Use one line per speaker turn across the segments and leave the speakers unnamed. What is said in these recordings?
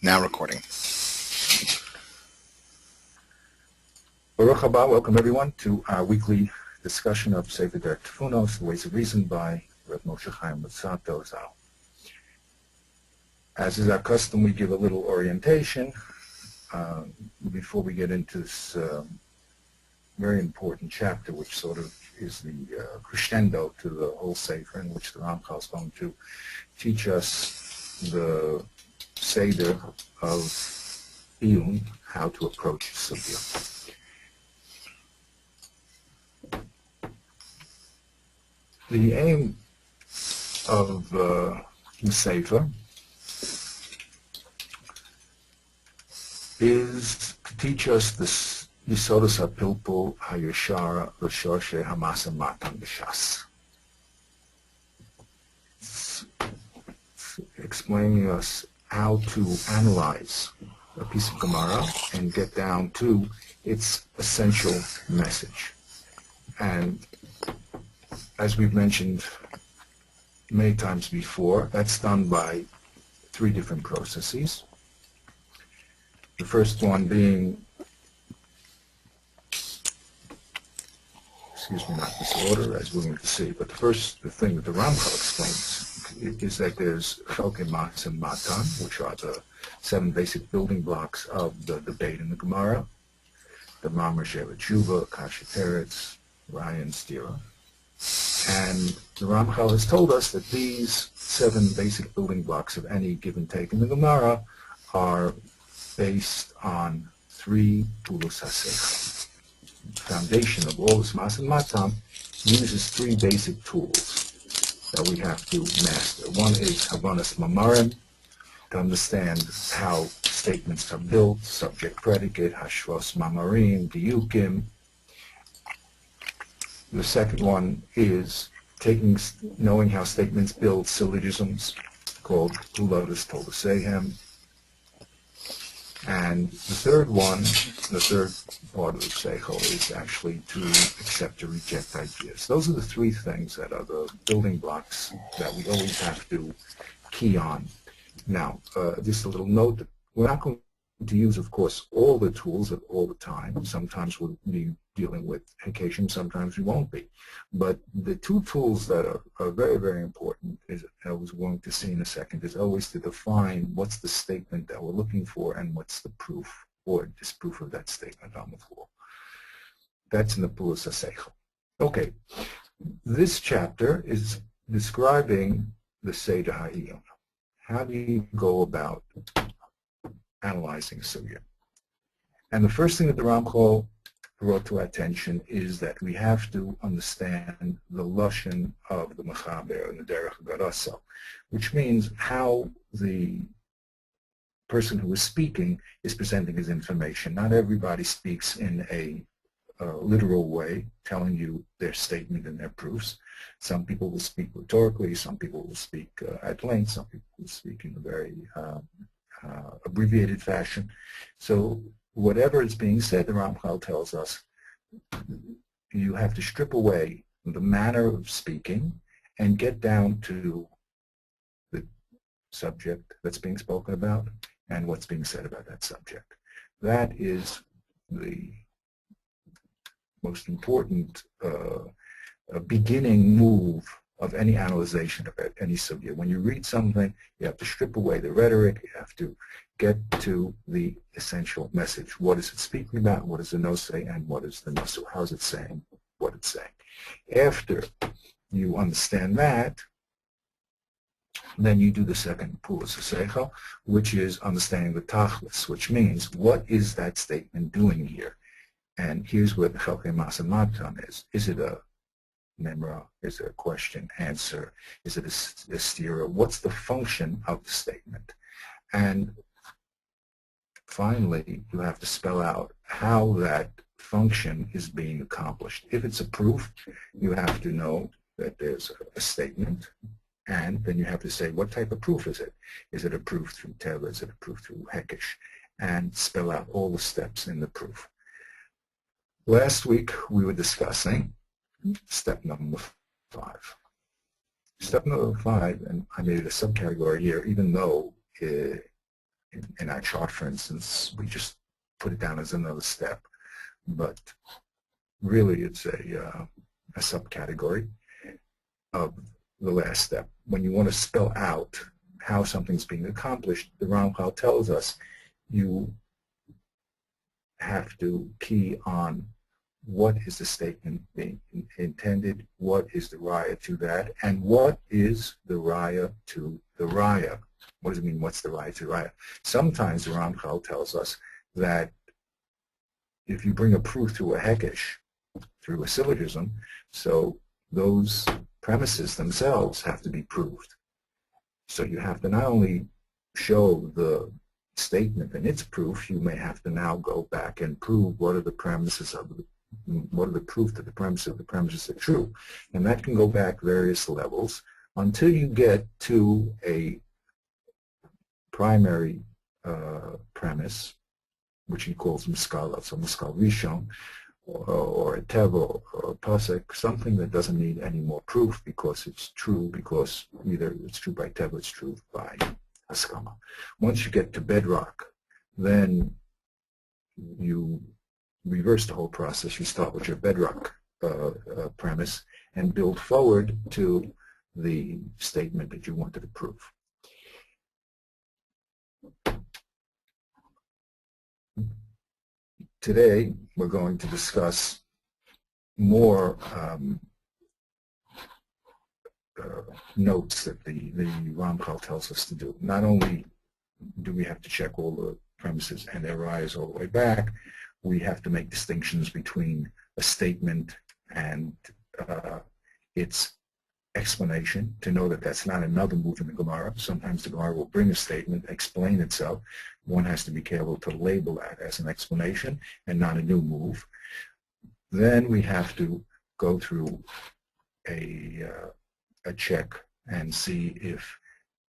Now recording.
Baruch haba, welcome everyone to our weekly discussion of Sefer Derech Tfunos, The Ways of Reason by Reb Moshe Chaim Luzzatto Zal. As is our custom, we give a little orientation before we get into this very important chapter, which sort of is the crescendo to the whole Sefer, in which the Ramchal is going to teach us the Seder of Iyun, how to approach Sugya. The aim of the Sefer is to teach us this Yisodos HaPilpul HaYeshara L'Shorshe Hamasa Matan B'Shas. It's explaining us how to analyze a piece of Gemara and get down to its essential message. And as we've mentioned many times before, that's done by three different processes. The first one being, not this order, as we're going to see, but the thing that the Ramchal explains is that there's Chelkei Matzah and Matan, which are the 7 basic building blocks of the debate in the Gemara, the Mamar Shevet Tshuva, Kasha Teretz, Raya, and Stira. And the Ramchal has told us that these 7 basic building blocks of any given take in the Gemara are based on 3 Pulos HaSeichel. The foundation of all this Mas and Matan uses 3 basic tools that we have to master. One is Havanas Mamarim, to understand how statements are built, subject, predicate, Hashvos Mamarim, Diyukim. The second one is knowing how statements build syllogisms, called Ulotus Toldosehem. And the third part of the Seichel is actually to accept or reject ideas. Those are the 3 things that are the building blocks that we always have to key on. Now, just a little note, that we're not going to use, of course, all the tools at all the time. Sometimes we'll be dealing with Hekeshim, sometimes we won't be. But the 2 tools that are very, very important, as I was going to see in a second, is always to define what's the statement that we're looking for and what's the proof or disproof of that statement on the floor. That's in the Pulos HaSeichel. Okay, this chapter is describing the Seder HaIyun. How do you go about analyzing Sugya? And the first thing that the Ramchal brought to our attention is that we have to understand the lashon of the Mechaber and the Derech Garasa, which means how the person who is speaking is presenting his information. Not everybody speaks in a literal way, telling you their statement and their proofs. Some people will speak rhetorically, some people will speak at length, some people will speak in a very abbreviated fashion. So whatever is being said, the Ramchal tells us, you have to strip away the manner of speaking and get down to the subject that's being spoken about and what's being said about that subject. That is the most important beginning move of any analyzation of any subject. When you read something, you have to strip away the rhetoric, you have to get to the essential message. What is it speaking about? What does the no say? And what is the nisu? How is it saying what it's saying? After you understand that, then you do the second Pulos HaSeichel, which is understanding the tachlis, which means what is that statement doing here? And here's where the Chelkei Matzah Matan is. Is it a memra? Is it a question, answer? Is it a stira? What's the function of the statement? And finally, you have to spell out how that function is being accomplished. If it's a proof, you have to know that there's a statement, and then you have to say, what type of proof is it? Is it a proof through Teva? Is it a proof through Hekesh? And spell out all the steps in the proof. Last week, we were discussing step number 5. Step number 5, and I made it a subcategory here, even though in our chart, for instance, we just put it down as another step, but really it's a subcategory of the last step. When you want to spell out how something's being accomplished, the Ramchal tells us you have to key on what is the statement being intended, what is the raya to that, and what is the raya to the raya. What does it mean, what's the raya to raya? Sometimes the Ramchal tells us that if you bring a proof through a hekesh, through a syllogism, so those premises themselves have to be proved. So you have to not only show the statement and its proof, you may have to now go back and prove what are the premises of the, what are the proof that the premises are true. And that can go back various levels until you get to a primary premise, which he calls muskal, so muskal rishon, or a tevo, or a pasek, something that doesn't need any more proof because it's true, because either it's true by tevo, it's true by haskama. Once you get to bedrock, then you reverse the whole process. You start with your bedrock premise and build forward to the statement that you wanted to prove. Today, we're going to discuss more notes that the Ramchal tells us to do. Not only do we have to check all the premises and their rise all the way back, we have to make distinctions between a statement and its explanation to know that that's not another move in the Gemara. Sometimes the Gemara will bring a statement, explain itself. One has to be careful to label that as an explanation and not a new move. Then we have to go through a check and see if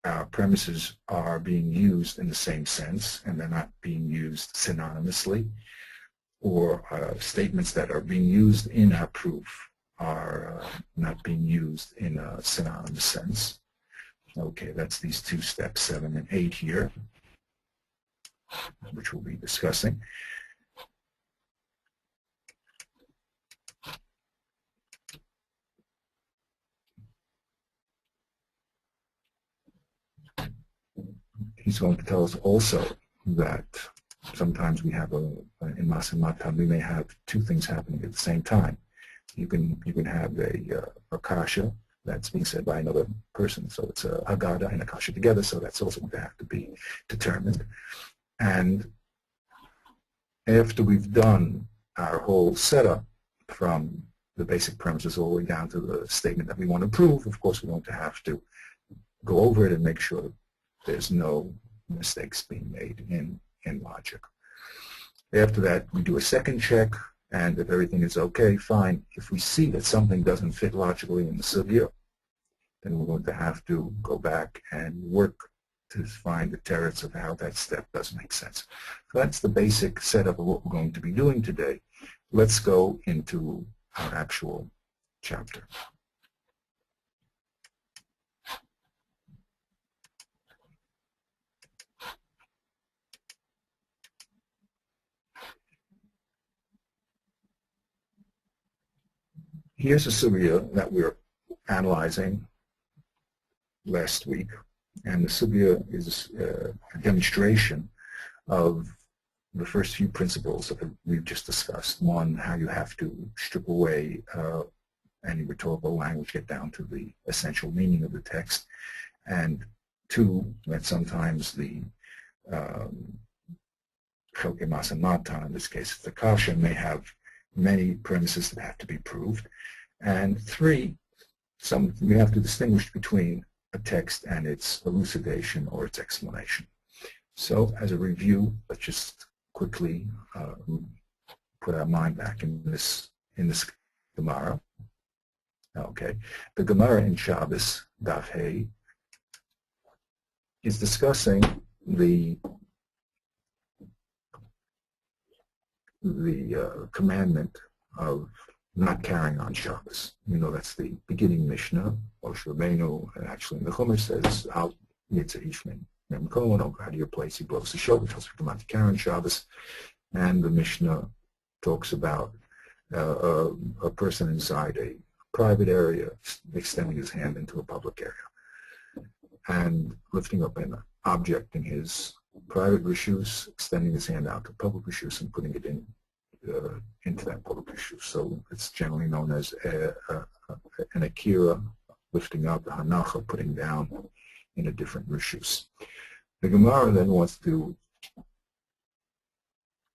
our premises are being used in the same sense and they're not being used synonymously, or statements that are being used in our proof are not being used in a synonymous sense. Okay, that's these two steps, 7 and 8 here, which we'll be discussing. He's going to tell us also that sometimes we have in Masa Matan, we may have two things happening at the same time. You can have a kasha that's being said by another person, so it's a Haggadah and a kasha together, so that's also going to have to be determined. And after we've done our whole setup from the basic premises all the way down to the statement that we want to prove, of course we're going to have to go over it and make sure there's no mistakes being made in logic. After that, we do a second check, and if everything is okay, fine. If we see that something doesn't fit logically in the sugya, then we're going to have to go back and work to find the teretz of how that step does make sense. So that's the basic setup of what we're going to be doing today. Let's go into our actual chapter. Here's a sugya that we're analyzing last week, and the sugya is a demonstration of the first few principles that we've just discussed. One, how you have to strip away any rhetorical language, get down to the essential meaning of the text, and two, that sometimes the Chelkei Masa Matan, in this case the kasha, may have many premises that have to be proved. And three, we have to distinguish between a text and its elucidation or its explanation. So as a review, let's just quickly put our mind back in this Gemara. Okay, the Gemara in Shabbos, Daf Hey, is discussing the commandment of not carrying on Shabbos. You know, that's the beginning Mishnah. Moshe Rabbeinu, actually in the Chumash, says, Al Yitzeh Ish don't go out of your place, he blows the shofar, tells her to come out to Karen Shabbos, and the Mishnah talks about a person inside a private area extending his hand into a public area and lifting up an object in his private rishus, extending his hand out to public rishus and putting it into that public rishus. So it's generally known as an akira, lifting up, a hanacha, putting down in a different rishus. The Gemara then wants to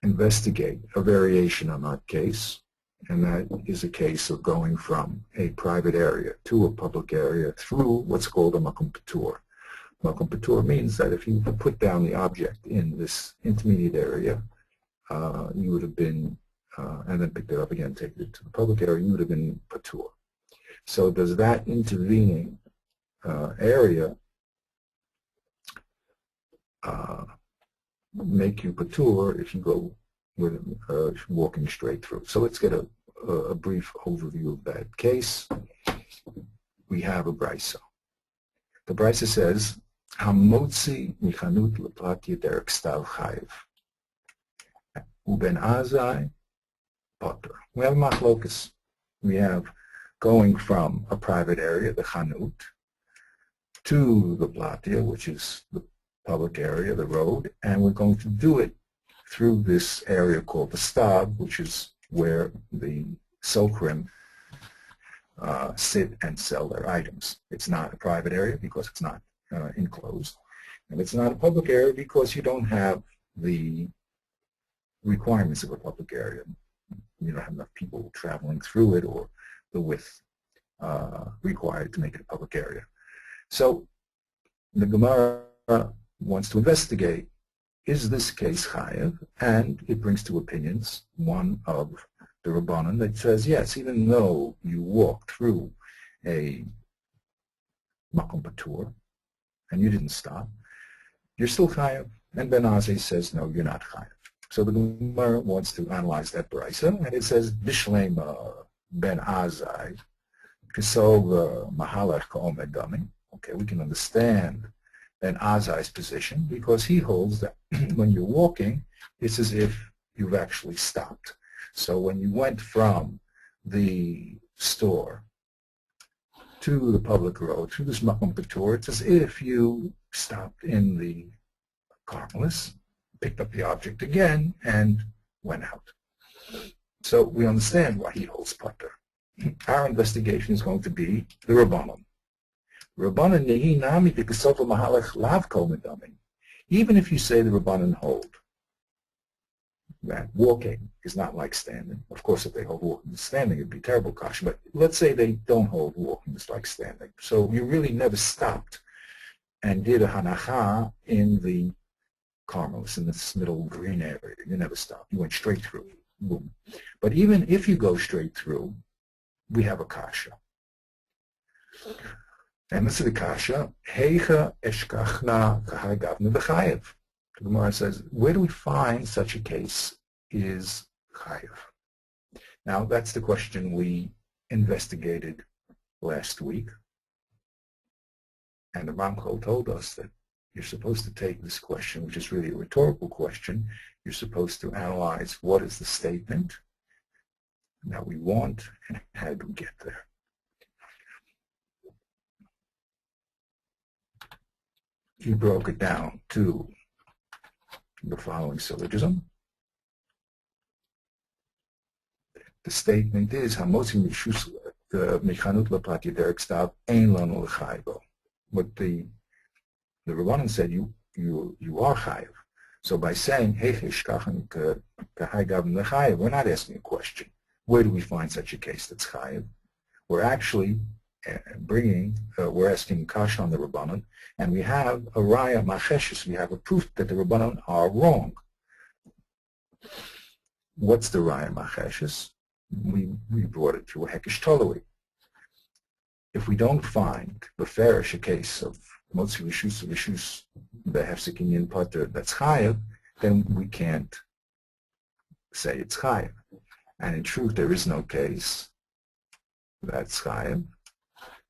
investigate a variation on that case, and that is a case of going from a private area to a public area through what's called a makom patur. Makom patur means that if you put down the object in this intermediate area, you would have been, and then picked it up again, take it to the public area, you would have been patur. So does that intervening area make you patur if you go with walking straight through? So let's get a brief overview of that case. We have a brisa. The brisa says, "Hamotzi michanut leplatya derek stav chayiv, uben azai potter." We have machlokas. We have going from a private area, the chanut, to the platya, which is the public area, the road, and we're going to do it through this area called the stab, which is where the sokrim sit and sell their items. It's not a private area because it's not enclosed, and it's not a public area because you don't have the requirements of a public area. You don't have enough people traveling through it or the width required to make it a public area. So the Gemara wants to investigate, is this case chayev? And it brings two opinions. One of the Rabbanan that says, yes, even though you walk through a makom patur and you didn't stop, you're still chayev. And Ben Azai says, no, you're not chayev. So the Gemara wants to analyze that brisa, and it says, Bishlema Ben Azai, Kisov Mahalach Ka'omed Dami. Okay, we can understand Ben Azai's position because he holds that when you're walking, it's as if you've actually stopped. So when you went from the store to the public road, through this makom patur, it's as if you stopped in the Carmelis, picked up the object again, and went out. So we understand why he holds patur. Our investigation is going to be the Rabbanon. Rabbanan nehi nami b'kesofa mahalach lav kol medamim. Even if you say the Rabbanan hold that walking is not like standing. Of course, if they hold walking is standing, it'd be terrible kasha. But let's say they don't hold walking is like standing. So you really never stopped and did a hanacha in the Carmelis, in this middle green area. You never stopped. You went straight through. Boom. But even if you go straight through, we have a kasha. And this is the kasha, Heicha eshkachna kahai gavna b'chayev. The Gemara says, where do we find such a case is chayev? Now, that's the question we investigated last week. And the Ramchal told us that you're supposed to take this question, which is really a rhetorical question. You're supposed to analyze what is the statement that we want and how do we get there. He broke it down to the following syllogism. The statement is, Hamotzi mishus mechanut laplatya derek stav ein lanu l'chaybo. But the Rabbanan said you are chayev. So by saying hey shkachan kahai gavim l'chayev, we're not asking a question. Where do we find such a case that's chayev? We're actually we're asking kasha on the Rabbanan, and we have a raya macheshes. We have a proof that the Rabbanan are wrong. What's the raya macheshes? We brought it through a hekesh tolui. If we don't find the farish a case of motzi rishus the hefsekinyan pater that's chayev, then we can't say it's chayev. And in truth, there is no case that's chayev.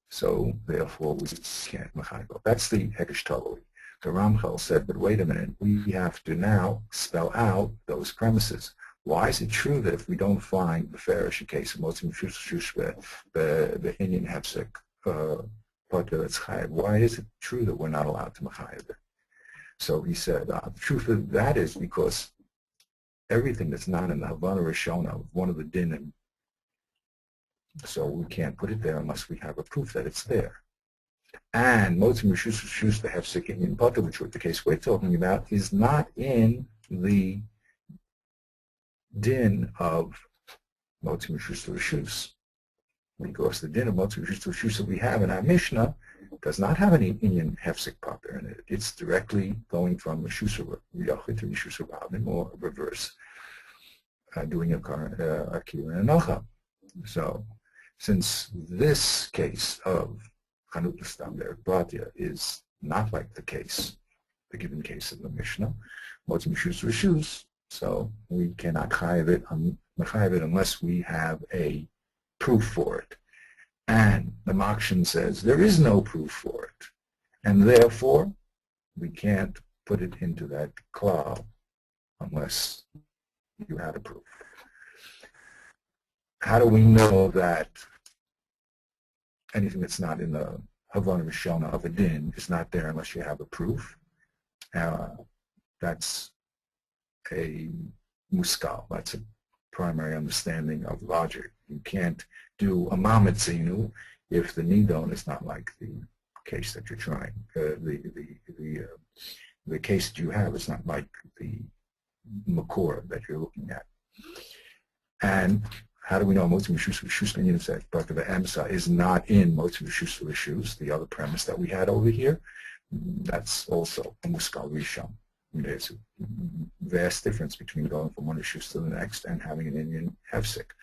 So therefore, we can't mechanical. That's the hekesh tolui. The Ramchal said, but wait a minute, we have to now spell out those premises. Why is it true that if we don't find the Farish case of Motzim Shush the Indian Hepsik Potter that's Chayav, why is it true that we're not allowed to Machayav it? So he said, the truth of that is because everything that's not in the Havana Rishona, one of the dinim, so we can't put it there unless we have a proof that it's there. And Motzim Rishus the Hefsek Indian Potter, which was the case we're talking about, is not in the din of Motzim Rishus, because the din of Motzim Rishus that we have in our Mishnah does not have any Indian Hefsek Potter in it. It's directly going from Rishus Yachid to Rishus Rabin, or reverse, doing a Akira and Anocha. So, since this case of Chanut L'Stam Derek Bratya is not like the given case of the Mishnah, Motzim Rishus, so we cannot chayav it unless we have a proof for it. And the Makshan says there is no proof for it, and therefore we can't put it into that klal unless you had a proof. How do we know that anything that's not in the Havana Rishona of a din is not there unless you have a proof? That's a muskal. That's a primary understanding of logic. You can't do a mamitzinu if the nidon is not like the case that you're trying. The case that you have is not like the makor that you're looking at. And how do we know Motzim Rishus Rishus says part of the Emsa is not in Motzim Rishus Rishus, the other premise that we had over here? That's also a muskal rishon. There's a vast difference between going from one Rishus to the next and having an Indian hefsek.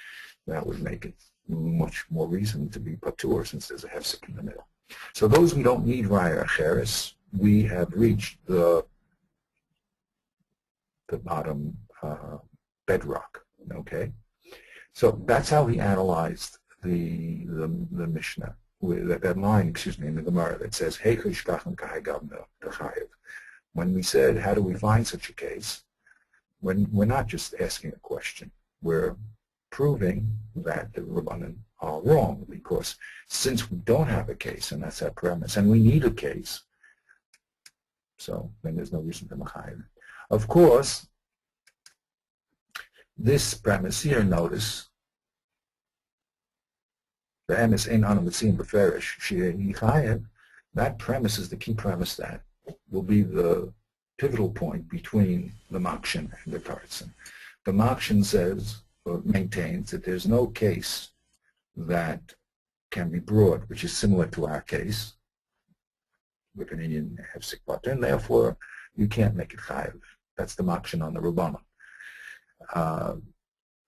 That would make it much more reason to be patur since there's a hefsek in the middle. So those we don't need raya acheres. We have reached the bottom bedrock. Okay. So that's how he analyzed the Mishnah, with that line, in the Gemara that says, "Hey, when we said, how do we find such a case? When we're not just asking a question, we're proving that the Rabbanan are wrong, because since we don't have a case, and that's our premise, and we need a case, so then there's no reason to machayev. Of course, this premise here, notice, the emes ein anu mitziim beferish she'ei chayev, that premise is the key premise that will be the pivotal point between the Makshan and the Tartzen. The Makshan says, or maintains, that there's no case that can be brought which is similar to our case with an Indian hefsek potter, and therefore you can't make it chayev. That's the Makshan on the Rabbanan.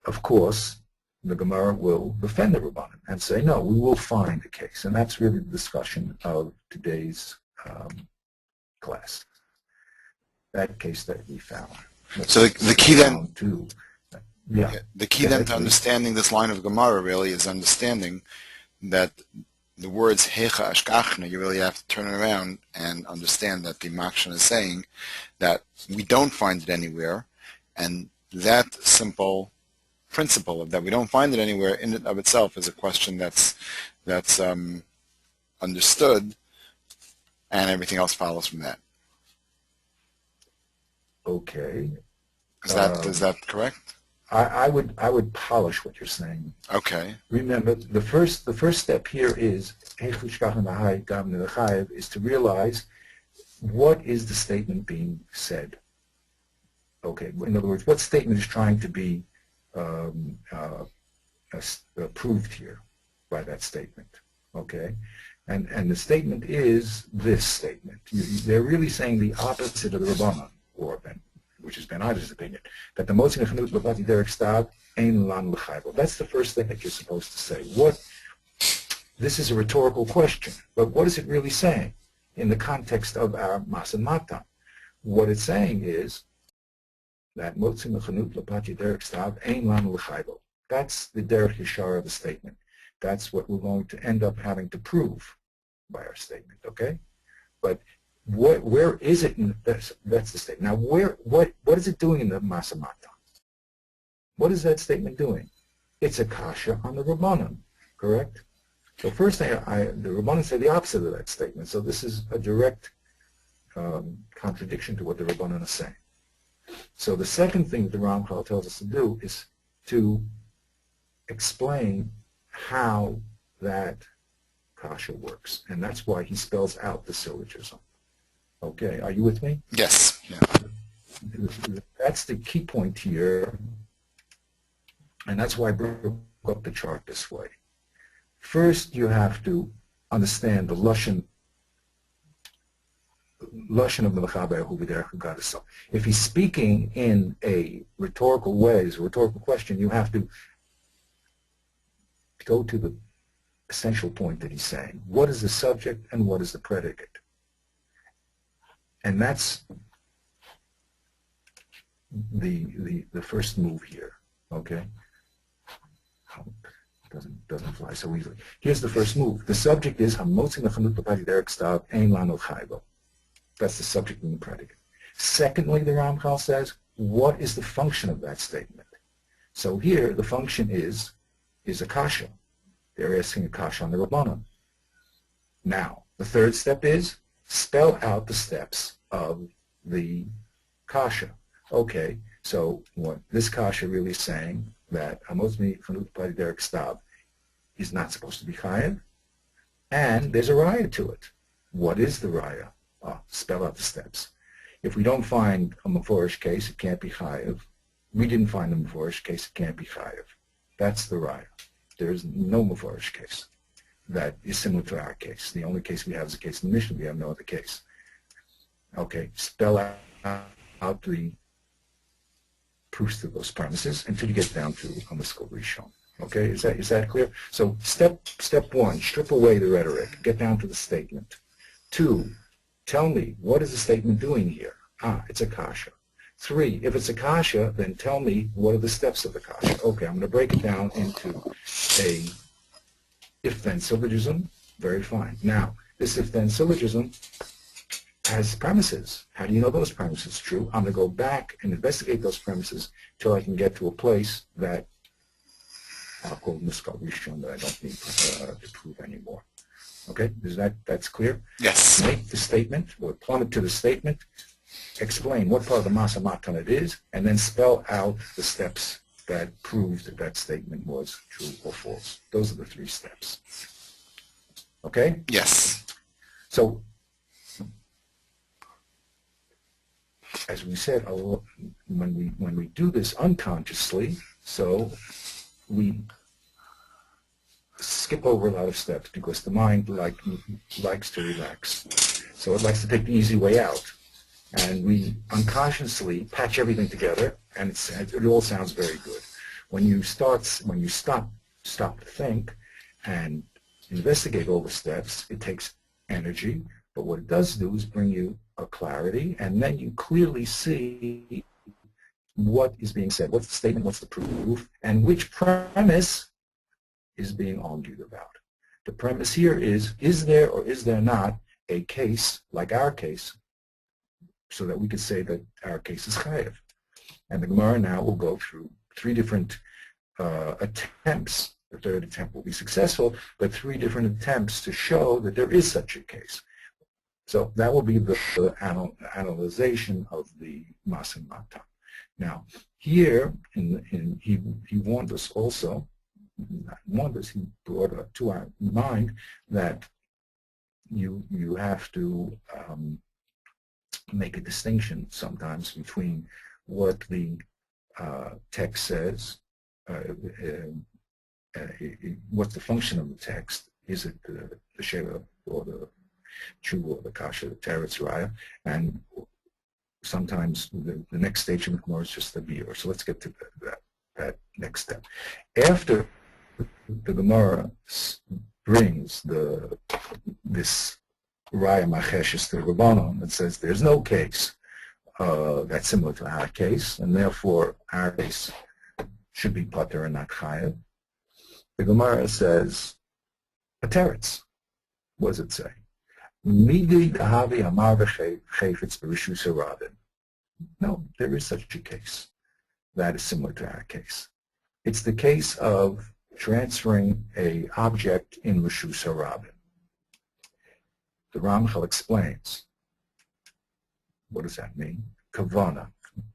Of course, the Gemara will defend the Rabbanan and say, no, we will find a case. And that's really the discussion of today's class. That case that we found.
So the key then,
yeah.
The key then to understanding this line of Gemara really is understanding that the words hecha ashkachna, you really have to turn it around and understand that the Makshan is saying that we don't find it anywhere, and that simple principle of that we don't find it anywhere in and of itself is a question that's understood, and everything else follows from that.
Okay.
Is that correct?
I would polish what you're saying.
Okay.
Remember, the first step here is to realize what is the statement being said. Okay. In other words, what statement is trying to be proved here by that statement? Okay. And the statement is this statement. They're really saying the opposite of the Rabbanan, or which is Ben Ada's opinion, that the Motzim Chanut L'Bati Derek Stav Ein Lan L'Chayvo. That's the first thing that you're supposed to say. This is a rhetorical question, but what is it really saying in the context of our Masan Matan? What it's saying is that Motzim Chanut L'Bati Derek Stav Ein Lan L'Chayvo. That's the Derek Yishar of the statement. That's what we're going to end up having to prove by our statement, okay? But where is it? That's the statement. Now, what is it doing in the Masamata? What is that statement doing? It's a kasha on the Rabbanan, correct? So first thing, the Rabbanan say the opposite of that statement. So this is a direct contradiction to what the Rabbanan is saying. So the second thing that the Ramchal tells us to do is to explain how that kasha works. And that's why he spells out the syllogism. Okay, are you with me?
Yes. Yeah.
That's the key point here. And that's why I broke up the chart this way. First, you have to understand the Lashon of the Mechaber Hu B'derech HaGadol. If he's speaking in a rhetorical way, it's a rhetorical question, you have to go to the essential point that he's saying. What is the subject and what is the predicate? And that's the first move here, okay? Doesn't fly so easily. Here's the first move. The subject is Hamotzi Nechanut B'Padi Derek Stav Ein Lano Chaybo. That's the subject and the predicate. Secondly, the Ramchal says, what is the function of that statement? So here, the function is a kasha. They're asking a kasha on the Rabbanan. Now, the third step is spell out the steps of the kasha. Okay, so what this kasha really is saying that Hamotzi Nechanut B'Padi Derek Stav is not supposed to be chayav, and there's a raya to it. What is the raya? Spell out the steps. If we don't find a meforish case, it can't be chayav. We didn't find a meforish case, it can't be chayav. That's the raya. There is no meforish case that is similar to our case. The only case we have is a case in the Mishnah. We have no other case. Okay, spell out the proofs to those premises until you get down to Hamaskal Rishon. Okay, is that clear? So step one, strip away the rhetoric, get down to the statement. Two, tell me, what is the statement doing here? It's a kasha. Three, if it's a kasha, then tell me what are the steps of the kasha. Okay, I'm going to break it down into a if-then syllogism. Very fine. Now, this if-then syllogism has premises. How do you know those premises? True. I'm going to go back and investigate those premises till I can get to a place that I'll call Muskal Rishon that I don't need to prove anymore. Okay, that's clear?
Yes.
Make the statement, or plummet to the statement, explain what part of the Masa Matan it is, and then spell out the steps that prove that that statement was true or false. Those are the three steps. Okay?
Yes.
So, as we said, when we do this unconsciously, so we skip over a lot of steps because the mind likes to relax. So it likes to take the easy way out. And we unconsciously patch everything together, and it all sounds very good. When you stop to think and investigate all the steps, it takes energy, but what it does do is bring you a clarity, and then you clearly see what is being said, what's the statement, what's the proof, and which premise is being argued about. The premise here is there or is there not a case like our case, so that we could say that our case is chayav. And the Gemara now will go through three different attempts. The third attempt will be successful, but three different attempts to show that there is such a case. So that will be the analyzation of the Masim Matan. Now, here, he warned us also, he brought to our mind that you have to make a distinction sometimes between what the text says, what's the function of the text. Is it the Sheva or the Chu or the Kasha, the Teretz Raya, and sometimes the next stage of the Gemara is just the Biur. So let's get to that next step. After the Gemara brings this Raya Macheshes to Rabbanon that says there's no case that's similar to our case, and therefore our case should be Pater and not Chayav. The Gemara says a teretz. What does it say? Midi dahavi amar v'chayfetz b'rishus harabim. No, there is such a case that is similar to our case. It's the case of transferring a object in Rishus Harabim. The Ramchal explains. What does that mean? Kavana.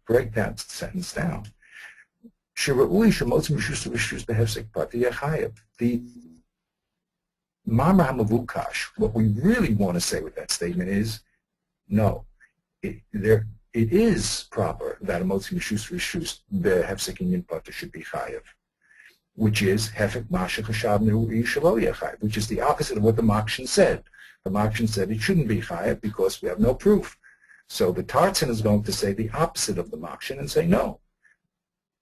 Break that sentence down. The Mamar HaMavukash, what we really want to say with that statement is, no, it is proper that a motzi mishus rishus the hefsek inyan pater should be chayev, which is hefek mashach hashav neru'i shelo yechayev, which is the opposite of what the Makshin said. The Makshin said it shouldn't be chayev because we have no proof. So the Tartzin is going to say the opposite of the Makshin and say no.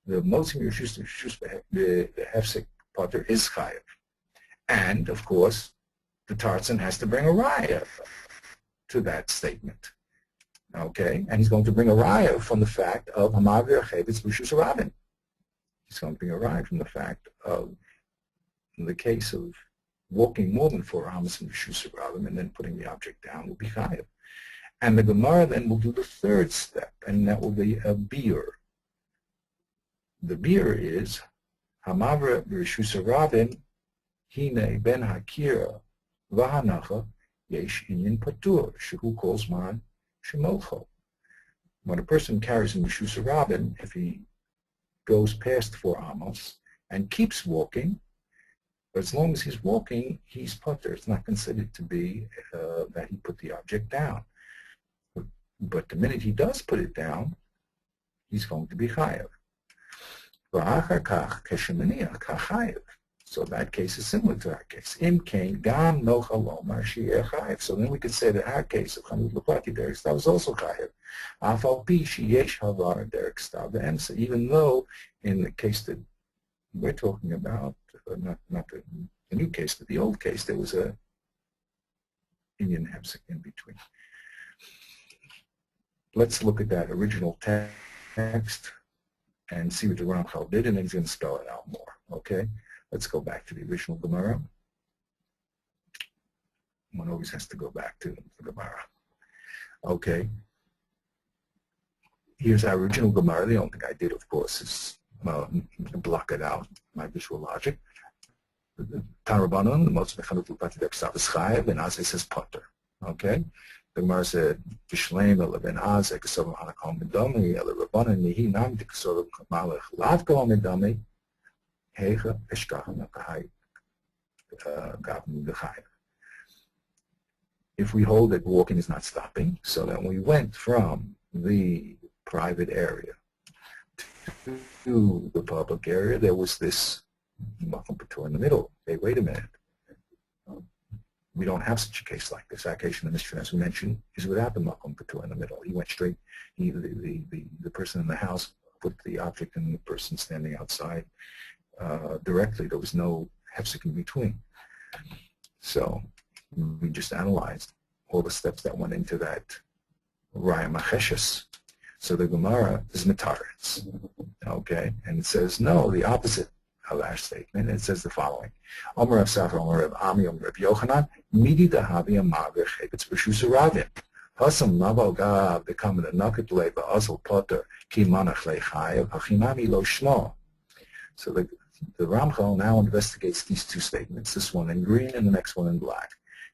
The motzi mishus rishus the hefsek pater is chayev, and of course the Tartzin has to bring a raya to that statement. Okay, and he's going to bring a raya from the fact of Hamavir Chayvitz Rishus Harabim. He's going to bring a raya from the fact of, in the case of walking more than 4 amas in Rishus Harabim and then putting the object down will be chayav. And the Gemara then will do the third step, and that will be a beer. The beer is Hamavir Rishus Harabim Hine Ben Hakira Vahanacha Yesh Inyan Patur Shehu calls man Shemolcho. When a person carries in Rishus Harabim, if he goes past 4 amos and keeps walking, but as long as he's walking, he's putter. It's not considered to be that he put the object down. But the minute he does put it down, he's going to be chayav. So that case is similar to our case. Im kain gam no chalomar she'er chayiv. So then we could say that our case of Chanut L'Plati Derek Stav is also chayiv. Afal pi sheyesh havar Derek Stav v'emsa. Even though in the case that we're talking about, not the new case, but the old case, there was a Indian hepsik in between. Let's look at that original text and see what the Ramchal did, and then he's going to spell it out more. Okay. Let's go back to the original Gemara. One always has to go back to the Gemara. Okay. Here's our original Gemara. The only thing I did, of course, is block it out, my visual logic. Tarabanan, the most mechanical party of Sav is chayev, and Azay says potter. Okay. The Gemara said, "V'shleim el ben Azay kasav hanakol medami el Rabbanan yehi nam dikasav malach lav kol medami." If we hold that walking is not stopping, so that when we went from the private area to the public area, there was this makom patur in the middle. Hey, wait a minute. We don't have such a case like this. Our case in the Mishnah, as we mentioned, is without the makom patur in the middle. He went straight. The person in the house put the object in the person standing outside. Directly, there was no hefsek in between. So we just analyzed all the steps that went into that raya macheshes. So the Gemara is mitaretz, okay, and it says no, the opposite of our statement. It says the following: Omer Rav Safra, Omer Rav Ami, Omer Rav Yochanan, midi dahavi amaver chayvitz b'rishus harabim. Hasam naval gav become the naket leva azal potter ki manach lechayev hachinami lo shmo. So the Ramchal now investigates these two statements, this one in green and the next one in black.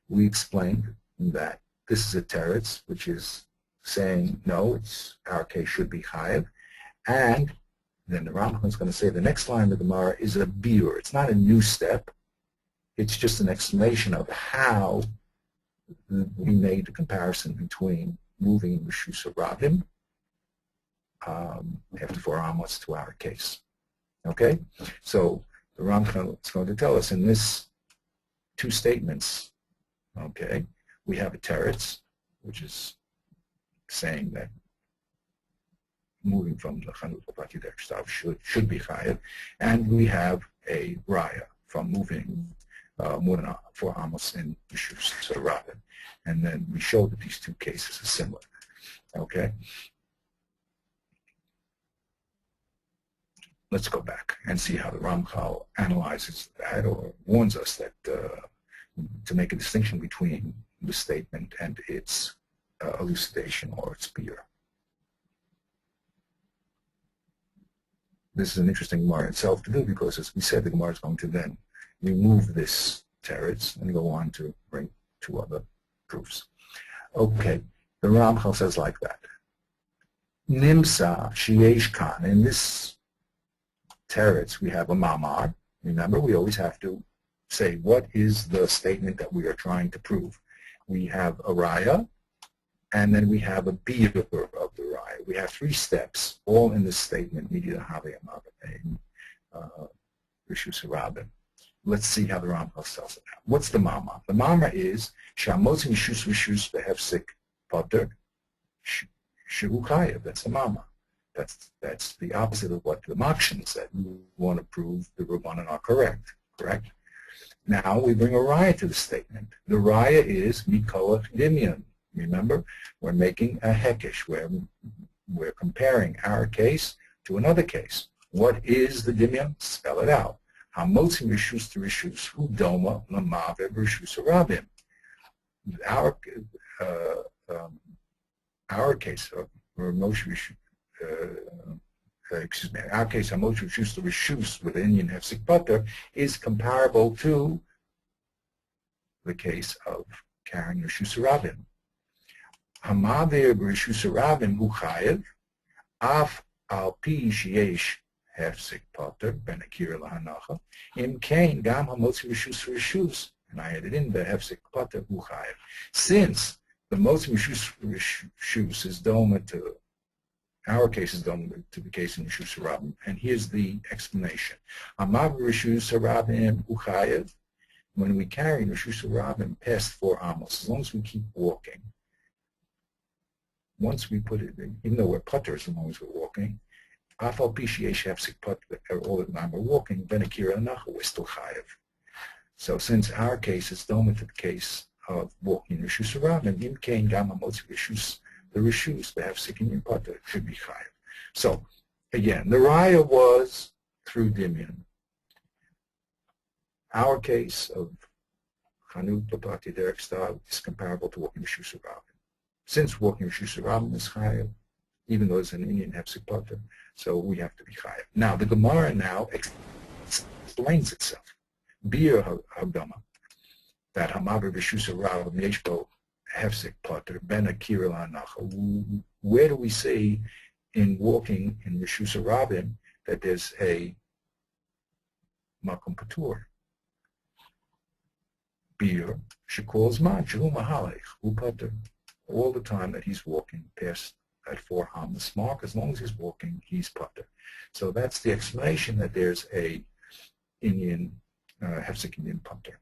We explained that this is a teretz, which is saying, no, our case should be chayev. And then the Ramchal is going to say the next line of the Gemara is a biur. It's not a new step. It's just an explanation of how we made the comparison between moving Rishus Harabim after 4 amos to our case. Okay, so the Ramchal is going to tell us in this 2 statements, okay, we have a teretz, which is saying that moving from the Chanut L'Plati Derek Stav should be chayev, and we have a raya from moving more than 4 amos in Rishus Harabim, and then we show that these 2 cases are similar. Okay. Let's go back and see how the Ramchal analyzes that or warns us that to make a distinction between the statement and its elucidation or its beer. This is an interesting Gemara itself to do because, as we said, the Gemara is going to then remove this teretz and go on to bring two other proofs. Okay, the Ramchal says like that. Nimsa sheyesh kan. In this teretz, we have a mamar. Remember, we always have to say what is the statement that we are trying to prove. We have a raya, and then we have a beer of the raya. We have three steps, all in this statement. Let's see how the Rambam tells it now. What's the mama? The mama is shamotzi mishus rishus behefsik potter shehu chayav. That's the mama. That's the opposite of what the Makshan said. We want to prove the Rabbanan are correct. Correct. Now we bring a raya to the statement. The raya is mikoach dimyan. Remember, we're making a hekesh where we're comparing our case to another case. What is the dimyan? Spell it out. Hamotzi rishus to rishus hu doma lamavev rishus arabim. Our case of Moshe our case Hamotzi rishus to rishus with Indian hefsek butter is comparable to the case of carrying rishus arabim. Hamavev rishus arabim hu chayev af al pi sheyesh hefsek potter ben akira lahanacha im kain gam hamotzi rishus rishus, and I added in the hefsek potter hu chayev. Since the motzi rishus is doma to our case is doma to the case in rishus harabim, and here's the explanation. Hamav rishus harabim hu chayev. When we carry rishus harabim past 4 amos, as long as we keep walking, once we put it in, even though we're putters as long as we're walking, afal pishiyesh hefsek putter, all the time we're walking, ben akira nacha, we're still chayev. So since our case is doma to the case of walking rishus harabim, im kain gam hamotzi rishus, the rishus, the hefsek in your putter should be chayev. So again, the raya was through dimyan. Our case of chanut patati derek star is comparable to walking rishus harabim. Since walking rishus harabim is chayev, even though it's an Indian hefsek potter, so we have to be chayev. Now the Gemara now explains itself. Bir hagdama, that hamaver rishus harabim yeshbo hefsek potter ben akira lanacha. Where do we say in walking in rishus harabim that there's a makom patur? Bir shekol zman shehu mahalech hu potter. All the time that he's walking past at 4 hamas mark, as long as he's walking, he's putter. So that's the explanation that there's a Indian, hefsek Indian putter.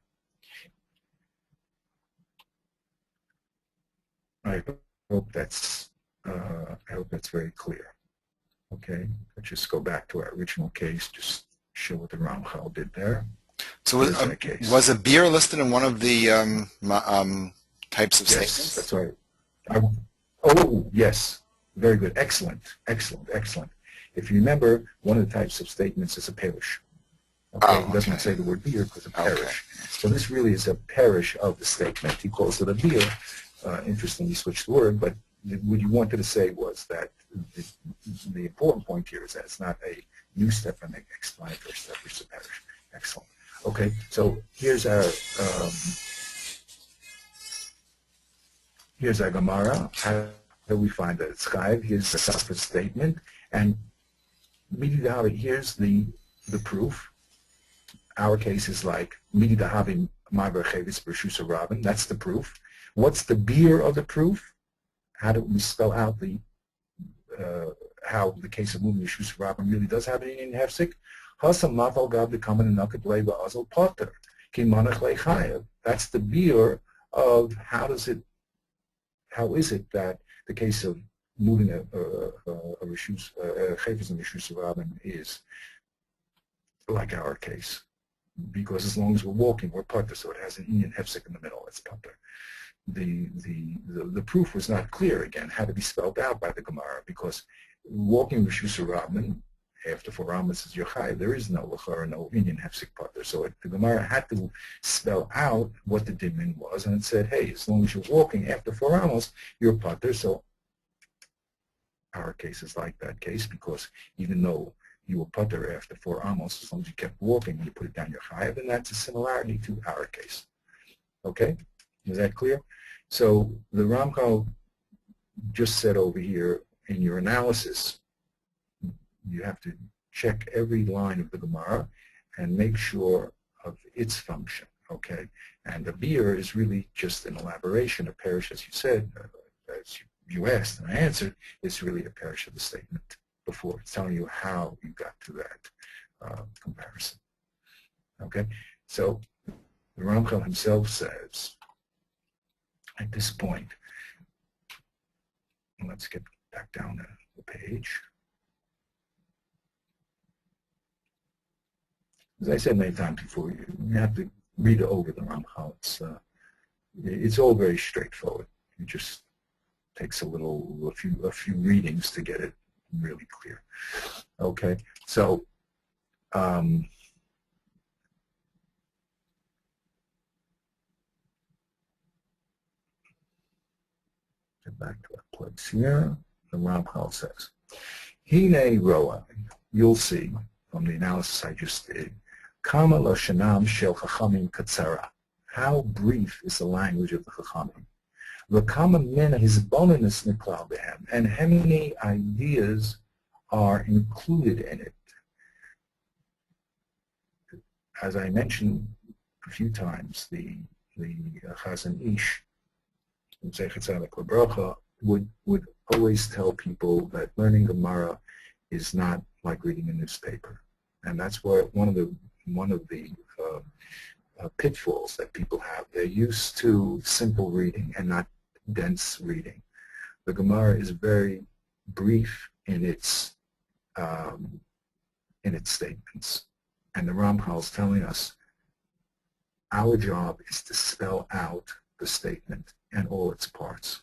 I hope that's very clear. Okay, let's just go back to our original case, just show what the Ramchal did there.
So was a beer listed in one of the types of statements?
Yes, that's right. Oh, yes. Very good. Excellent. Excellent. Excellent. If you remember, one of the types of statements is a parish. Okay? He doesn't say the word beer because a parish. Okay. So this really is a parish of the statement. He calls it a beer. Interesting, he switched the word, but what you wanted to say was that the important point here is that it's not a new step and an explanatory step, which is a parish. Excellent. Okay, so here's our Gemara. How do we find that it's chayiv? Here's the separate statement, and midi dahavi. Here's the proof. Our case is like midi dahavi ma'aber chevis b'rishus harabim. That's the proof. What's the beer of the proof? How do we spell out the how the case of moving rishus harabim really does have an Indian hefsek? Hasam matal gab the common naked leiva azal potter kimanach lechayev. That's the beer of how is it that the case of moving a rishus chevis and rishus harabim is like our case, because as long as we're walking, we're potter, so it has an Indian hefsek in the middle. It's potter. The proof was not clear again, had to be spelled out by the Gemara, because walking rishus harabim after 4 Amos is Yochai, there is no Lachar, no Indian Hefsik Pater. So the Gemara had to spell out what the Dimin was, and it said, hey, as long as you're walking after 4 Amos, you're Pater. So our case is like that case, because even though you were Pater after 4 Amos, as long as you kept walking and you put it down your Chayav, and that's a similarity to our case. Okay? Is that clear? So the Ramchal just said over here, in your analysis, you have to check every line of the Gemara and make sure of its function, okay? And the beer is really just an elaboration. A parish, as you said, as you asked and I answered, it's really a parish of the statement before. It's telling you how you got to that comparison, okay? So the Ramchal himself says, at this point, let's get back down to the page. As I said many times before, you have to read over the Ramchal. It's all very straightforward. It just takes a few readings to get it really clear. Okay, so get back to our place here. The Ramchal says, Hine Roa, you'll see from the analysis I just did, Kama Lashanam Shel Chachamim Katsara. How brief is the language of the Chachamim? V'kama Mina Hizboninus Niklal Behem, and how many ideas are included in it? As I mentioned a few times, the Chazon Ish, would always tell people that learning Gemara is not like reading a newspaper, and that's where one of the pitfalls that people have. They're used to simple reading and not dense reading. The Gemara is very brief in its statements, and the Ramchal is telling us our job is to spell out the statement and all its parts.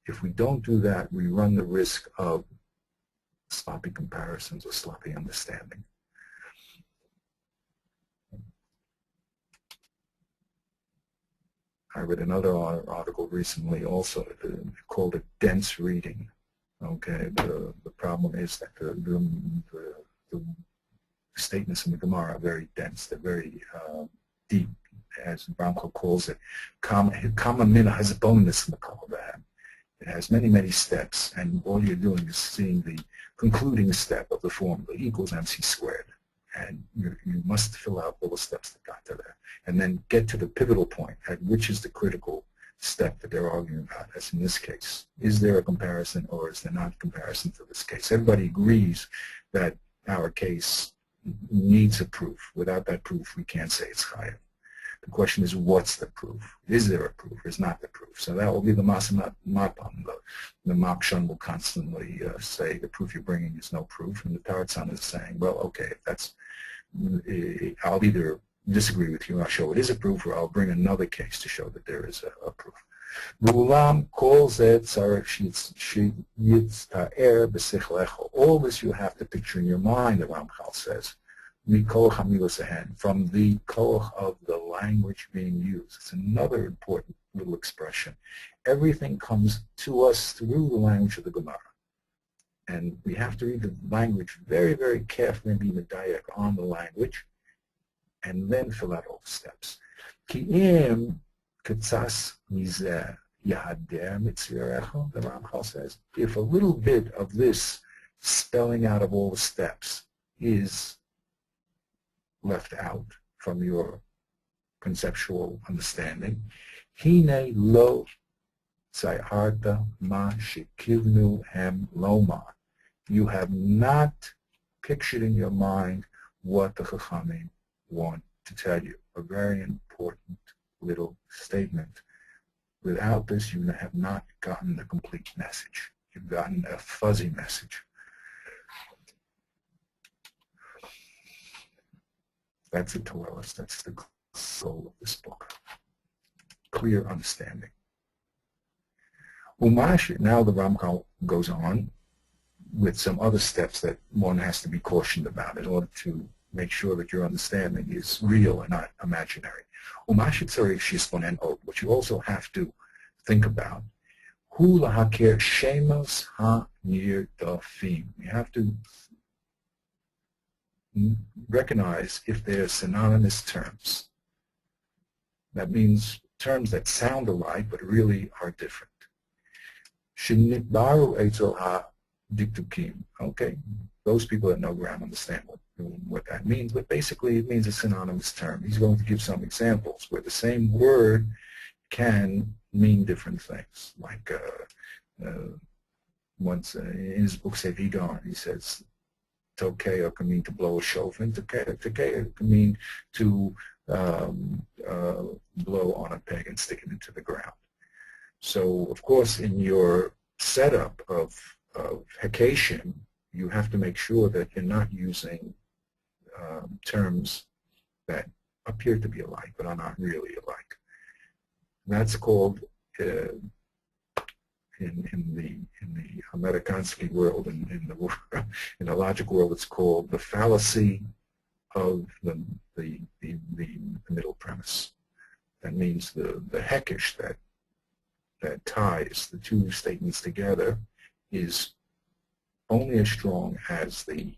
If we don't do that, we run the risk of sloppy comparisons or sloppy understanding. I read another article recently also called it dense reading. Okay, the problem is that the statements in the Gemara are very dense. They're very deep, as Ramchal calls it. Kama mina has a bonus in the Kabbalah. It has many, many steps, and all you're doing is seeing the concluding step of the formula equals MC squared. And you must fill out all the steps that got to there, and then get to the pivotal point, at which is the critical step that they're arguing about, as in this case. Is there a comparison, or is there not a comparison to this case? Everybody agrees that our case needs a proof. Without that proof, we can't say it's Chayav. The question is, what's the proof? Is there a proof? Is not the proof? So that will be the Masamat Mapam. The Makshan will constantly say the proof you're bringing is no proof, and the Taratzan is saying, well, okay, if that's, I'll either disagree with you, I'll show it is a proof, or I'll bring another case to show that there is a proof. All this you have to picture in your mind, the Ramchal says, from the koach of the language being used. It's another important little expression. Everything comes to us through the language of the Gemara. And we have to read the language very, very carefully and be medayek on the language, and then fill out all the steps. Ki'im ketzas mizeh yahader mitzvirecha, the Ramchal says, if a little bit of this spelling out of all the steps is left out from your conceptual understanding, hine lo tzayarta ma shekivnu hem lomar. You have not pictured in your mind what the Chachamim want to tell you. A very important little statement. Without this, you have not gotten the complete message. You've gotten a fuzzy message. That's the Torah. That's the soul of this book. Clear understanding. Umash, now the Ramchal goes on. with some other steps that one has to be cautioned about in order to make sure that your understanding is real and not imaginary. What you also have to think about, you have to recognize if they're synonymous terms. That means terms that sound alike but really are different. Okay, those people that know grammar understand what that means, but basically it means a synonymous term. He's going to give some examples where the same word can mean different things. Like once in his book Sevigon, he says tokeo can mean to blow a shofar, and tokeo can mean to blow on a peg and stick it into the ground. So, of course, in your setup of Hekashim, you have to make sure that you're not using terms that appear to be alike but are not really alike. That's called in the Amerikansky world, in the logic world, it's called the fallacy of the middle premise. That means the hekesh that ties the two statements together is only as strong as the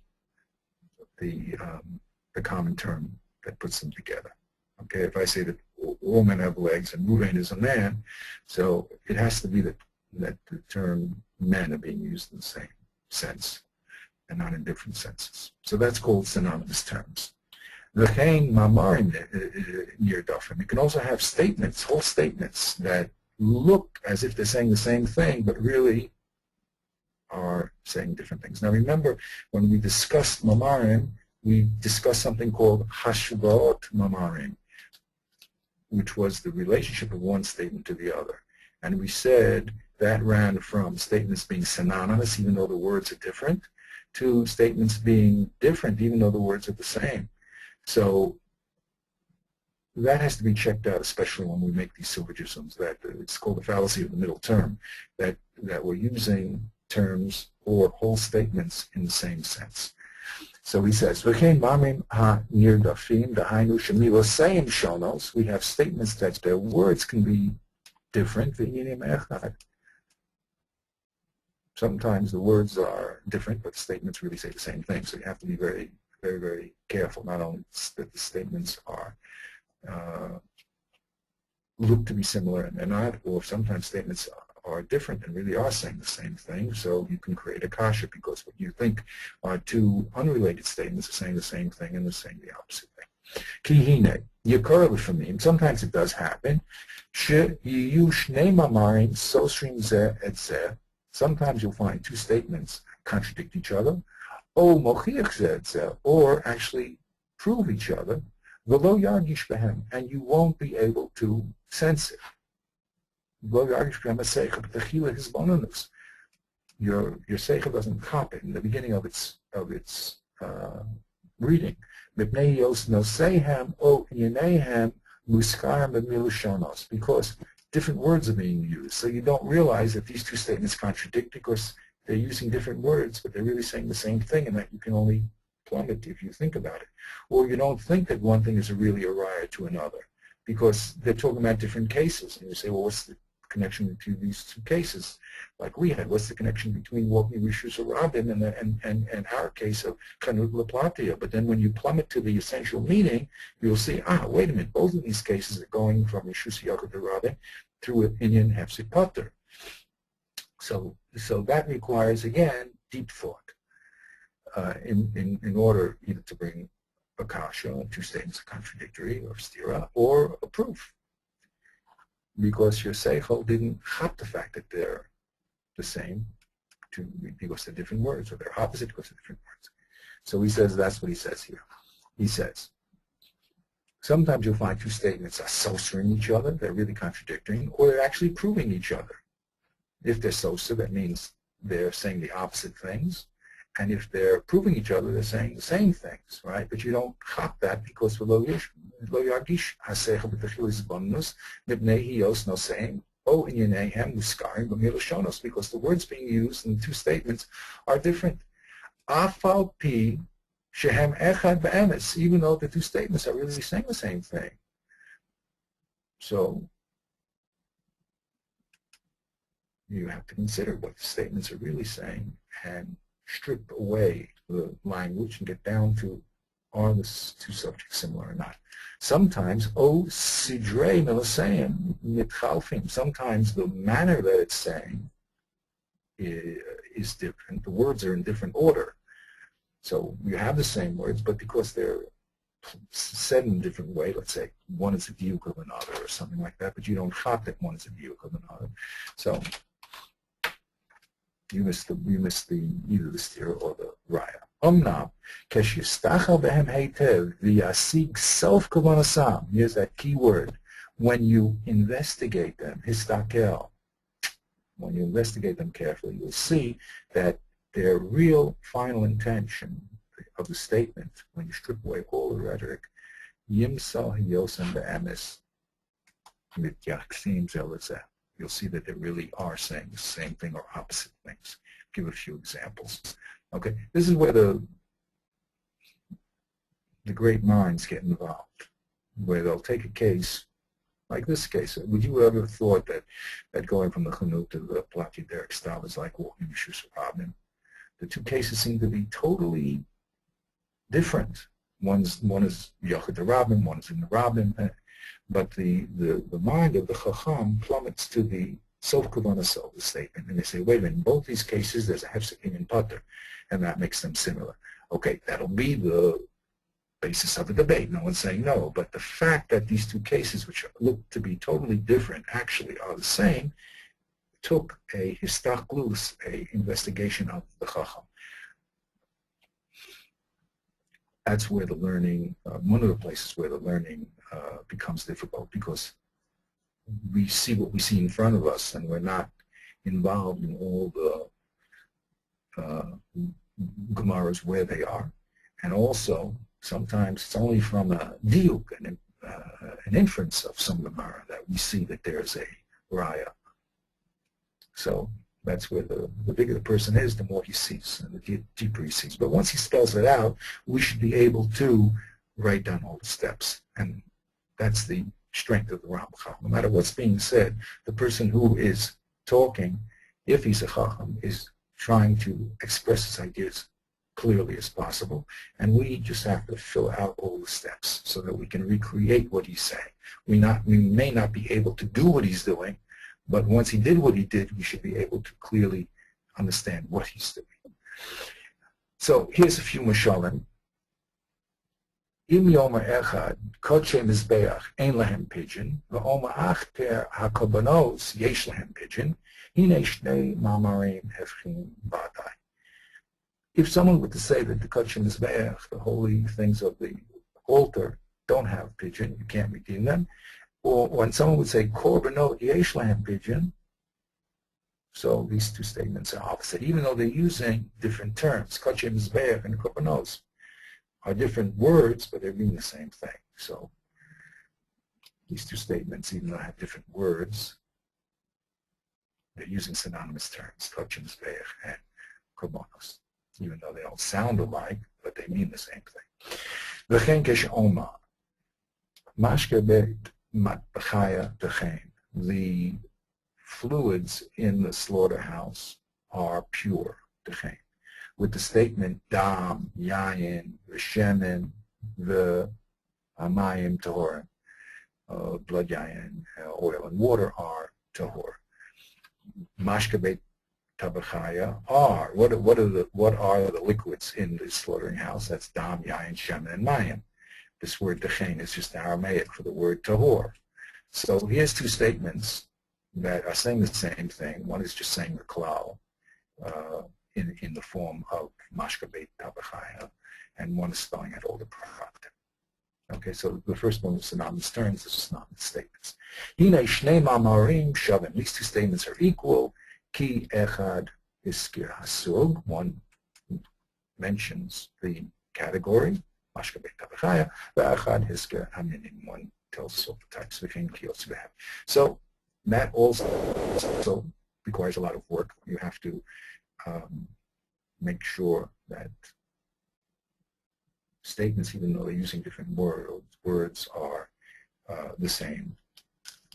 common term that puts them together. Okay, if I say that all men have legs and Ruvain is a man, so it has to be that the term men are being used in the same sense and not in different senses. So that's called synonymous terms. V'chein mamarim near dafim. You can also have statements, whole statements that look as if they're saying the same thing, but really are saying different things. Now remember, when we discussed mamarim, we discussed something called hashvaot mamarim, which was the relationship of one statement to the other. And we said that ran from statements being synonymous, even though the words are different, to statements being different, even though the words are the same. So that has to be checked out, especially when we make these syllogisms. That it's called the fallacy of the middle term, that we're using terms or whole statements in the same sense. So he says, we have statements that their words can be different. Sometimes the words are different, but the statements really say the same thing. So you have to be very, very, very careful, not only that the statements are look to be similar and they're not, or sometimes statements are different and really are saying the same thing. So you can create a kasha because what you think are two unrelated statements are saying the same thing and they're saying the opposite thing. Kihine, yikar l'famim, sometimes it does happen. She'yiyu shnei mamarim sosrim zeh et zeh. Sometimes you'll find two statements contradict each other, or actually prove each other, and you won't be able to sense it. Your seichel doesn't cop it in the beginning of its reading. Because different words are being used, so you don't realize that these two statements contradict because they're using different words, but they're really saying the same thing, and that you can only plummet if you think about it. Or you don't think that one thing is really a raya to another because they're talking about different cases, and you say, well, what's the connection between these two cases? Like we had, what's the connection between Walking Rishus Rabin and our case of Chanut Laplatia? But then when you plummet to the essential meaning, you'll see, wait a minute, both of these cases are going from Rishus Yaakov Rabin through an Inyan Hefsek Pater. So that requires, again, deep thought in order either to bring a kasha, two statements are contradictory, or stira, or a proof. Because your seichel didn't hop the fact that they're the same because they're different words, or they're opposite because they're different words. So he says that's what he says here. He says, sometimes you'll find two statements are sosering each other, they're really contradicting, or they're actually proving each other. If they're soser, that means they're saying the opposite things. And if they're proving each other, they're saying the same things, right? But you don't hop that because lo yagish haseichel b'techilas bonus mipnei hiyos no same O inyanehem muskarim b'milashonos, because the words being used in the two statements are different. Afal pi shehem echad be'emes, even though the two statements are really saying the same thing. So you have to consider what the statements are really saying and strip away the language and get down to, are the two subjects similar or not? Sometimes, o sidrei milasayim mitchalfim, sometimes the manner that it's saying is different. The words are in different order. So you have the same words, but because they're said in a different way, let's say one is a diuk of another or something like that, but you don't chop that one is a diuk of another. So you miss the either the steer or the raya. Omnam keshistachal behem heitev v'yasig self kavanasam. Here's that key word. When you investigate them, histakel. When you investigate them carefully, you'll see that their real final intention of the statement, when you strip away all the rhetoric, yimsal hiyosem be'emes mityachsim zelazeh. You'll see that they really are saying the same thing or opposite things. Give a few examples. Okay, this is where the great minds get involved, where they'll take a case like this case. Would you ever have thought that going from the Chanut to the Plati Derek style is like walking the Shus Rabin? The two cases seem to be totally different. One is Yochid the Rabin, one is in the Rabin, but the mind of the Chacham plummets to the Sof Kavanah of the statement, and they say, wait a minute, in both these cases there's a Hefsekin in Pater, and that makes them similar. Okay, that'll be the basis of a debate. No one's saying no, but the fact that these two cases, which look to be totally different, actually are the same, took a histaklus, a investigation of the Chacham. That's where the learning, one of the places where the learning becomes difficult, because we see what we see in front of us, and we're not involved in all the Gemaras where they are. And also, sometimes it's only from a diuk, an inference of some Gemara, that we see that there's a raya. So that's where the bigger the person is, the more he sees, and the deeper he sees. But once he spells it out, we should be able to write down all the steps. And that's the strength of the Ramchal. No matter what's being said, the person who is talking, if he's a Chacham, is trying to express his ideas clearly as possible, and we just have to fill out all the steps so that we can recreate what he's saying. We may not be able to do what he's doing, but once he did what he did, we should be able to clearly understand what he's doing. So here's a few mashalim. Im yomer echad kodshe mizbeach ein lahem pidyon, v'omer achter hakobanos yesh lahem pidyon, hine shnei mamarim hefchim badai. If someone were to say that the kodshe mizbeach, the holy things of the altar, don't have pidyon, you can't redeem them, or when someone would say korbanot yesh lahem pidyon, so these two statements are opposite, even though they're using different terms. Kodshe mizbeach and korbanos are different words, but they mean the same thing. So these two statements, even though they have different words, they're using synonymous terms, kodshe mizbeach and korbanos, even though they don't sound alike, but they mean the same thing. V'chein kesh'oma mashke beit matbachaya techein. The fluids in the slaughterhouse are pure, techein, with the statement dam, yayin, v'shemen, v'amayim tahor, blood, yayin, oil, and water are tahor. Mashke beit tabachaya are, what are the liquids in the slaughtering house? That's dam, yayin, shemen, and mayim. This word techein is just Aramaic for the word tahor. So here's two statements that are saying the same thing. One is just saying the klal in the form of mashke beit tabachaya, and one is spelling out all the product. Okay, so the first one is synonymous terms, this is synonymous statements. Hine shnei mamarim shavim. These two statements are equal. Ki echad iskir hasug. One mentions the category, mashke beit tabachaya, ve'echad iskir haminim. One tells us all the types. So That also requires a lot of work. You have to make sure that statements, even though they're using different words are the same.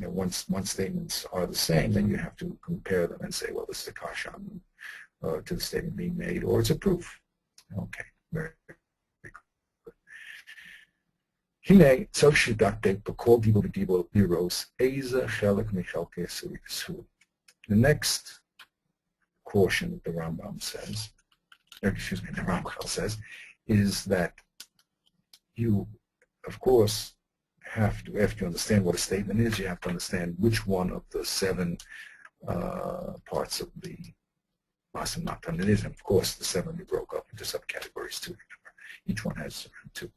Once statements are the same, then you have to compare them and say, well, this is a kasha to the statement being made, or it's a proof. Okay, very good. Hine tzarich shidaktek b'kol dibur v'dibur liros eize chelek michelkei suri. The next portion that the Rambam says, the Ramchal says, is that you, of course, have to, after you understand what a statement is, you have to understand which one of the 7 parts of the Masam Natan it is. And of course, the 7 we broke up into subcategories too. Remember, each one has 2.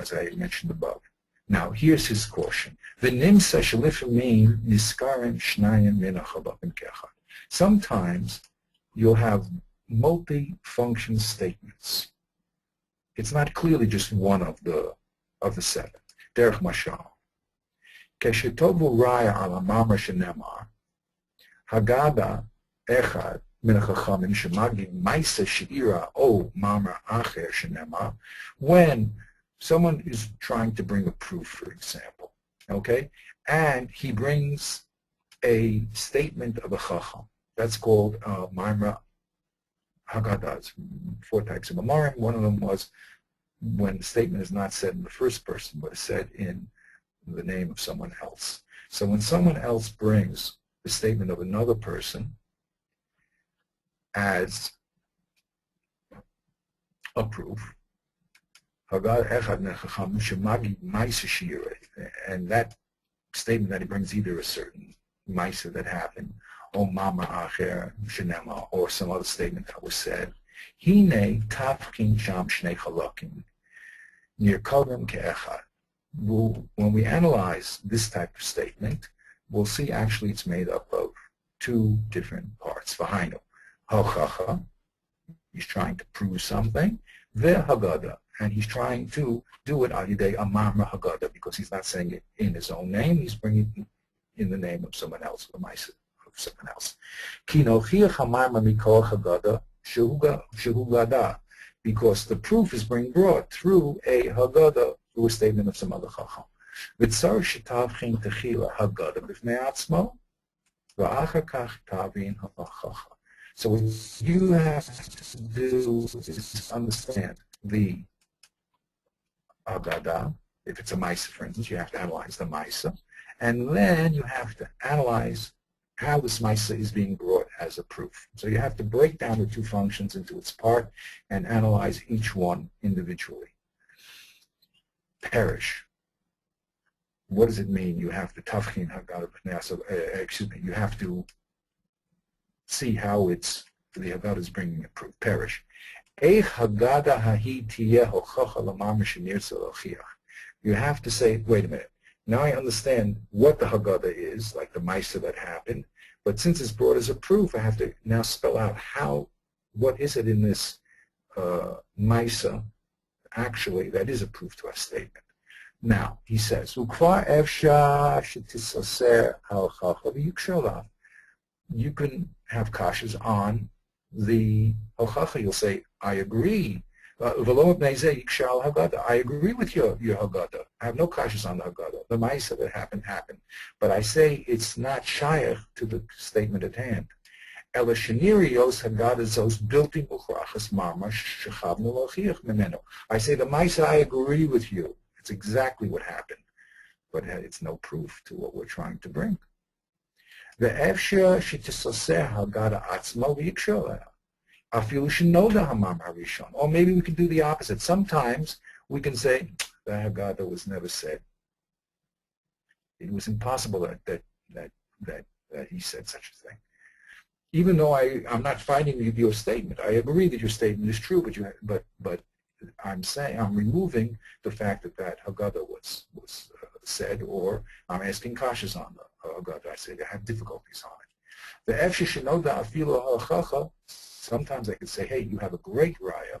As I mentioned above. Now, here's his caution. Sometimes you'll have multi-function statements. It's not clearly just one of the 7. Derech mashal. Keshetovu raya ala mamar shenemar, Haggadah echad min hachachamim shemagi ma'aseh she'ira o mamar acher shenemar. When someone is trying to bring a proof, for example, okay, and he brings a statement of a chacham, that's called Maimar Haggadah. 4 types of Mamarim. One of them was when the statement is not said in the first person, but is said in the name of someone else. So when someone else brings the statement of another person as a proof, and that statement that he brings either a certain Maisa that happened, or Mama Acher Shenema, or some other statement that was said, Hine Tafkin Sham Shnei Chalakim Nirkavim Ke'echad. When we analyze this type of statement, we'll see actually it's made up of 2 different parts. V'hainu Hochacha, he's trying to prove something, Ve'Haggadah, and he's trying to do it al-yidei Amar Haggadah, because he's not saying it in his own name, he's bringing it in the name of someone else, of someone else. Because the proof is being brought through a Haggadah, through a statement of some other Chacham. So what you have to do is understand the Haggadah. If it's a Maisa, for instance, you have to analyze the Maisa. And then you have to analyze how this Maisa is being brought as a proof. So you have to break down the 2 functions into its part and analyze each one individually. Perish. What does it mean? You have to tafchin Haggadah, you have to see how the Haggadah is bringing a proof. Perish. You have to say, wait a minute, now I understand what the Haggadah is, like the Maisa that happened, but since it's brought as a proof, I have to now spell out what is it in this Maisa actually that is a proof to our statement. Now, he says, you can have kashas on the hochacha. You'll say, I agree. I agree with your Haggadah. I have no kashas on the Haggadah. The Maisa that happened. But I say it's not shaykh to the statement at hand. I say the Maisa, I agree with you. It's exactly what happened. But it's no proof to what we're trying to bring. Or maybe we can do the opposite. Sometimes we can say the Haggadah was never said. It was impossible that he said such a thing. Even though I'm not fighting with your statement, I agree that your statement is true, but I'm removing the fact that Haggadah was said, or I'm asking kashas on the Haggadah. I say I have difficulties on it. Sometimes I could say, hey, you have a great raya.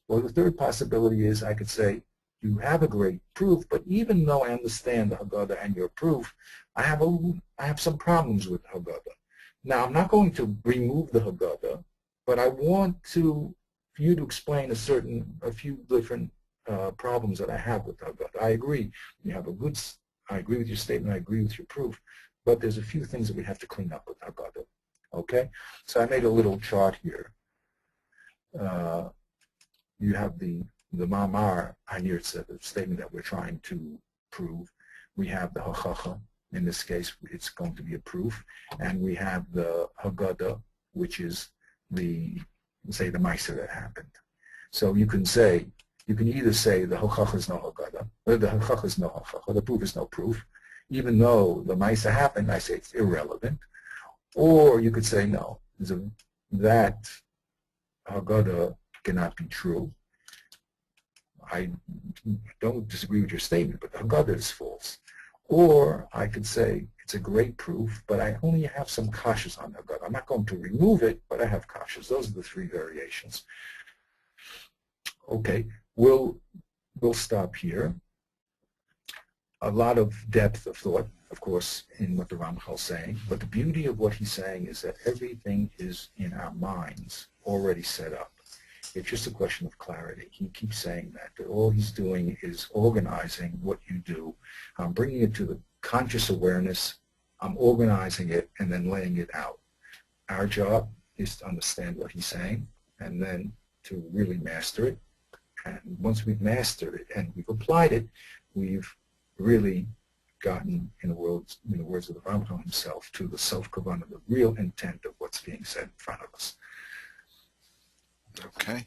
Well, the third possibility is I could say, you have a great proof, but even though I understand the Haggadah and your proof, I have some problems with Haggadah. Now, I'm not going to remove the Haggadah, but I want for you to explain a few different problems that I have with Haggadah. I agree. I agree with your statement. I agree with your proof. But there's a few things that we have to clean up with Haggadah. Okay? So I made a little chart here. You have the Mamar Hanir, the statement that we're trying to prove. We have the Hachacha. In this case, it's going to be a proof. And we have the Haggadah, which is the Ma'aser that happened. So you can either say the Hachacha is no Haggadah, or the Hachacha is no Hachacha, the proof is no proof. Even though the Ma'aser happened, I say it's irrelevant. Or you could say no, that Haggadah cannot be true. I don't disagree with your statement, but the Haggadah is false. Or I could say it's a great proof, but I only have some kashas on the Haggadah. I'm not going to remove it, but I have kashas. Those are the three variations. Okay, we'll stop here. A lot of depth of thought, of course, in what the Ramchal is saying, but the beauty of what he's saying is that everything is in our minds already set up. It's just a question of clarity. He keeps saying that all he's doing is organizing what you do. I'm bringing it to the conscious awareness. I'm organizing it and then laying it out. Our job is to understand what he's saying and then to really master it. And once we've mastered it and we've applied it, we've really gotten, in the words of the Ramchal himself, to the self-kavanah, the real intent of what's being said in front of us.
Okay.